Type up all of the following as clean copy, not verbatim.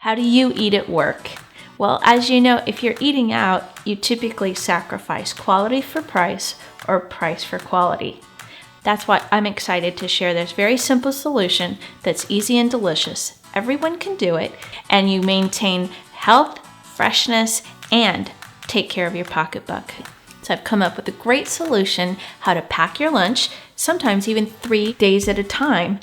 How do you eat at work? Well, as you know, if you're eating out, you typically sacrifice quality for price or price for quality. That's why I'm excited to share this very simple solution that's easy and delicious. Everyone can do it, and you maintain health, freshness, and take care of your pocketbook. So I've come up with a great solution how to pack your lunch, sometimes even 3 days at a time.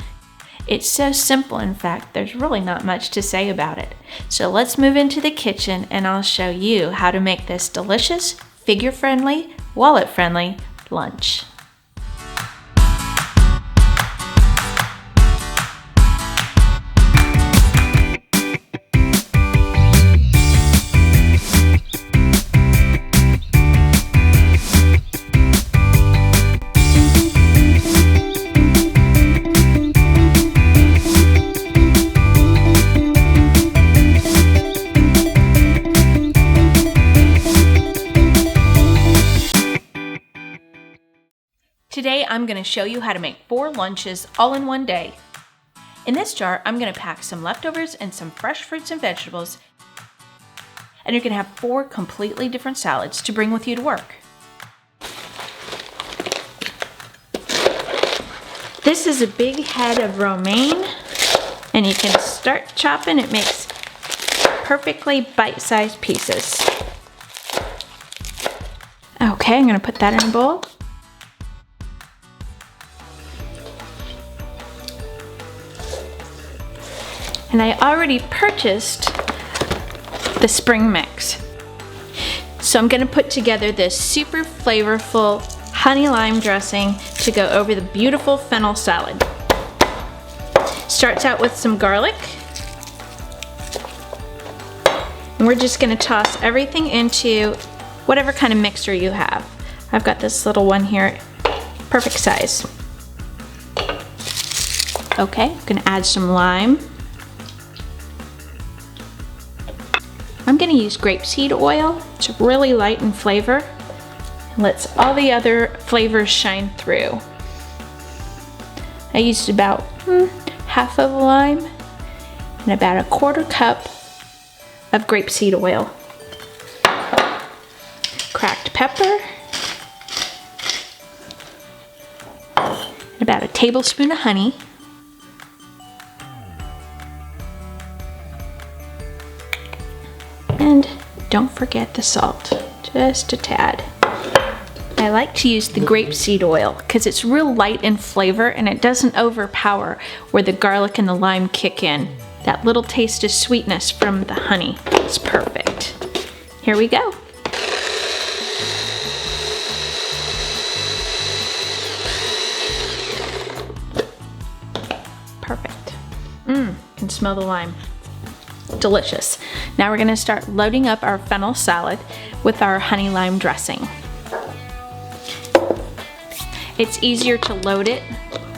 It's so simple, in fact, there's really not much to say about it. So let's move into the kitchen and I'll show you how to make this delicious, figure-friendly, wallet-friendly lunch. Today I'm going to show you how to make 4 lunches all in one day. In this jar I'm going to pack some leftovers and some fresh fruits and vegetables, and you're going to have 4 completely different salads to bring with you to work. This is a big head of romaine, and you can start chopping. It makes perfectly bite-sized pieces. Okay, I'm going to put that in a bowl. And I already purchased the spring mix. So I'm gonna put together this super flavorful honey lime dressing to go over the beautiful fennel salad. Starts out with some garlic. And we're just gonna toss everything into whatever kind of mixer you have. I've got this little one here, perfect size. Okay, I'm gonna add some lime. I'm going to use grapeseed oil. It's really light in flavor and lets all the other flavors shine through. I used about half of a lime and about a 1/4 cup of grapeseed oil. Cracked pepper, and about a tablespoon of honey. And don't forget the salt, just a tad. I like to use the grapeseed oil because it's real light in flavor and it doesn't overpower where the garlic and the lime kick in. That little taste of sweetness from the honey is perfect. Here we go. Perfect. Can smell the lime. Delicious. Now we're going to start loading up our fennel salad with our honey lime dressing. It's easier to load it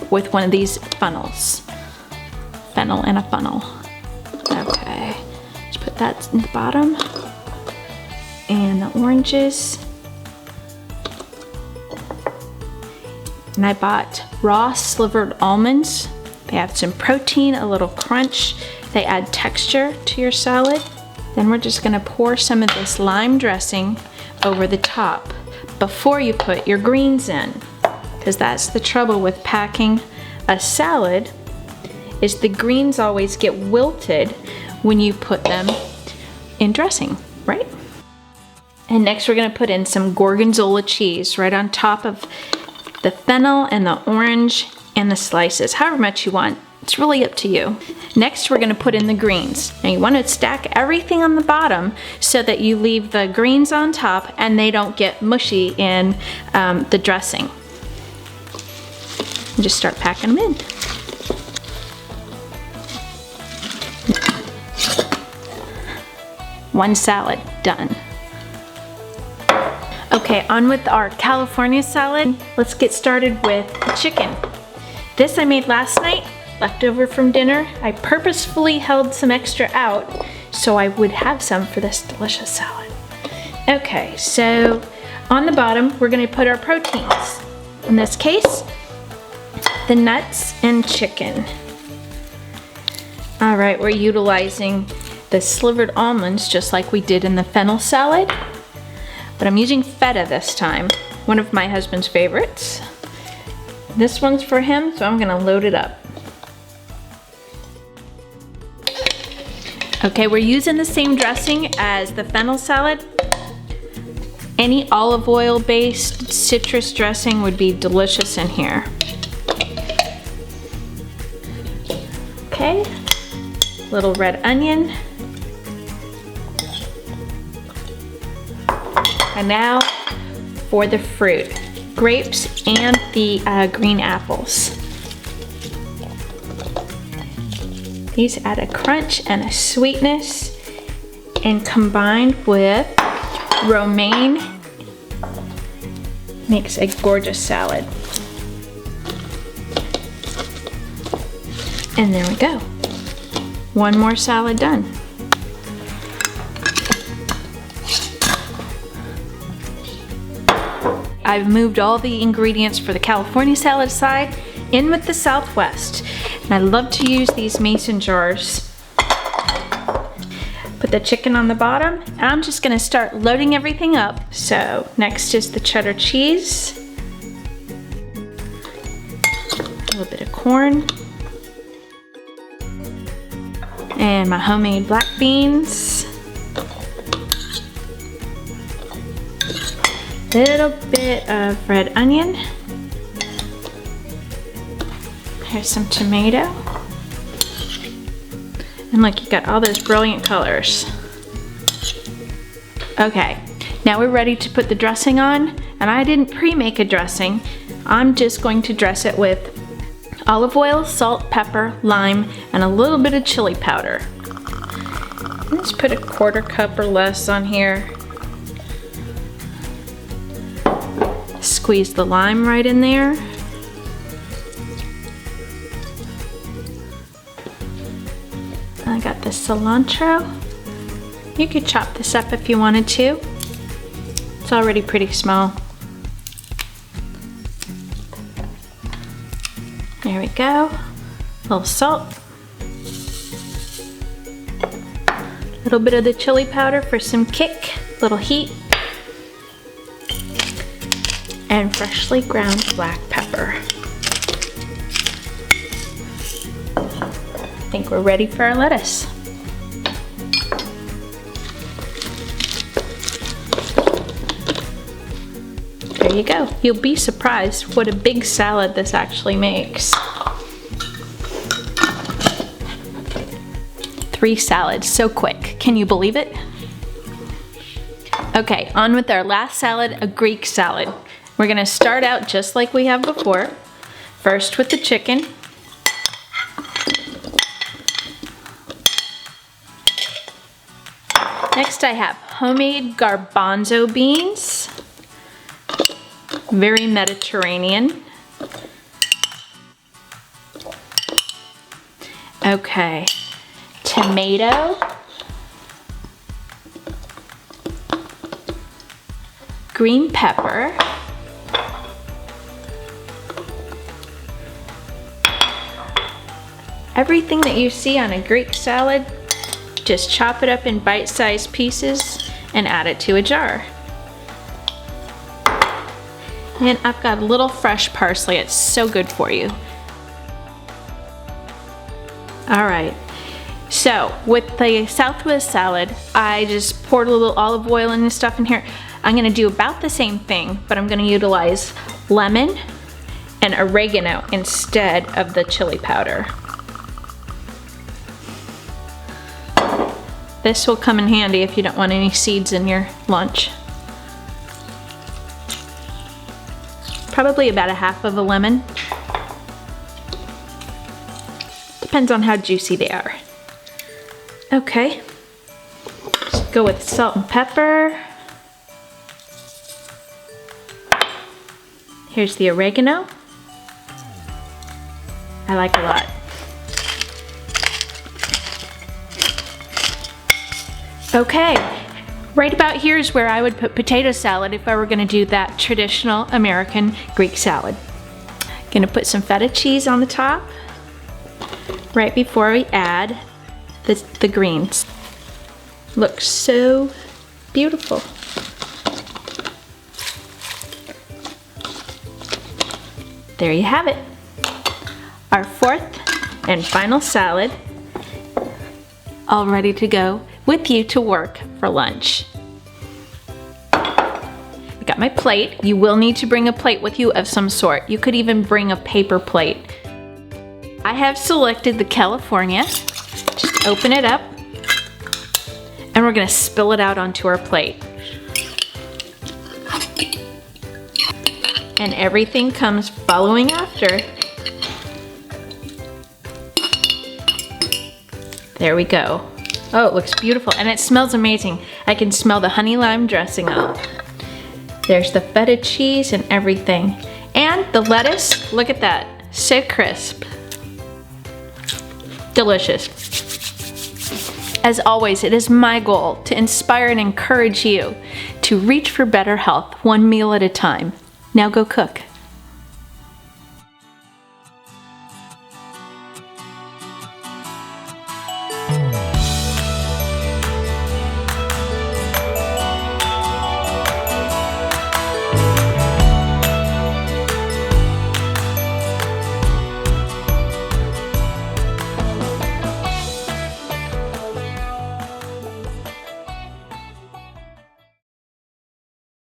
with one of these funnels. Fennel in a funnel. Okay, just put that in the bottom. And the oranges. And I bought raw slivered almonds. They have some protein, a little crunch. They add texture to your salad. Then we're just gonna pour some of this lime dressing over the top before you put your greens in, because that's the trouble with packing a salad, is the greens always get wilted when you put them in dressing, right? And next we're gonna put in some gorgonzola cheese right on top of the fennel and the orange and the slices, however much you want. It's really up to you. Next, we're gonna put in the greens. Now you wanna stack everything on the bottom so that you leave the greens on top and they don't get mushy in the dressing. And just start packing them in. One salad, done. Okay, on with our California salad. Let's get started with the chicken. This I made last night. Left over from dinner. I purposefully held some extra out so I would have some for this delicious salad. Okay, so on the bottom we're going to put our proteins. In this case, the nuts and chicken. All right, we're utilizing the slivered almonds just like we did in the fennel salad, but I'm using feta this time, one of my husband's favorites. This one's for him, so I'm gonna load it up. Okay, we're using the same dressing as the fennel salad. Any olive oil based citrus dressing would be delicious in here. Okay, little red onion. And now for the fruit, grapes and the green apples. These add a crunch and a sweetness, and combined with romaine makes a gorgeous salad. And there we go. One more salad done. I've moved all the ingredients for the California salad aside, in with the Southwest. And I love to use these mason jars. Put the chicken on the bottom, and I'm just gonna start loading everything up. So next is the cheddar cheese, a little bit of corn, and my homemade black beans, little bit of red onion. Here's some tomato. And look, you got all those brilliant colors. Okay, now we're ready to put the dressing on, and I didn't pre-make a dressing. I'm just going to dress it with olive oil, salt, pepper, lime, and a little bit of chili powder. Let's put a 1/4 cup or less on here. Squeeze the lime right in there. I got the cilantro. You could chop this up if you wanted to. It's already pretty small. There we go. A little salt. A little bit of the chili powder for some kick, little heat. And freshly ground black pepper. I think we're ready for our lettuce. There you go. You'll be surprised what a big salad this actually makes. 3 salads, so quick. Can you believe it? Okay, on with our last salad, a Greek salad. We're gonna start out just like we have before. First with the chicken. Next I have homemade garbanzo beans. Very Mediterranean. Okay, tomato. Green pepper. Everything that you see on a Greek salad, just chop it up in bite-sized pieces and add it to a jar. And I've got a little fresh parsley. It's so good for you. All right, so with the Southwest salad, I just poured a little olive oil and stuff in here. I'm gonna do about the same thing, but I'm gonna utilize lemon and oregano instead of the chili powder. This will come in handy if you don't want any seeds in your lunch. Probably about 1/2 of a lemon. Depends on how juicy they are. Okay, just go with salt and pepper. Here's the oregano. I like a lot. Okay, right about here is where I would put potato salad if I were gonna do that traditional American Greek salad. Gonna put some feta cheese on the top right before we add the greens. Looks so beautiful. There you have it. Our fourth and final salad, all ready to go with you to work for lunch. I got my plate. You will need to bring a plate with you of some sort. You could even bring a paper plate. I have selected the California. Just open it up, and we're gonna spill it out onto our plate. And everything comes following after. There we go. Oh, it looks beautiful, and it smells amazing. I can smell the honey lime dressing up. There's the feta cheese and everything. And the lettuce, look at that, so crisp. Delicious. As always, it is my goal to inspire and encourage you to reach for better health, one meal at a time. Now go cook.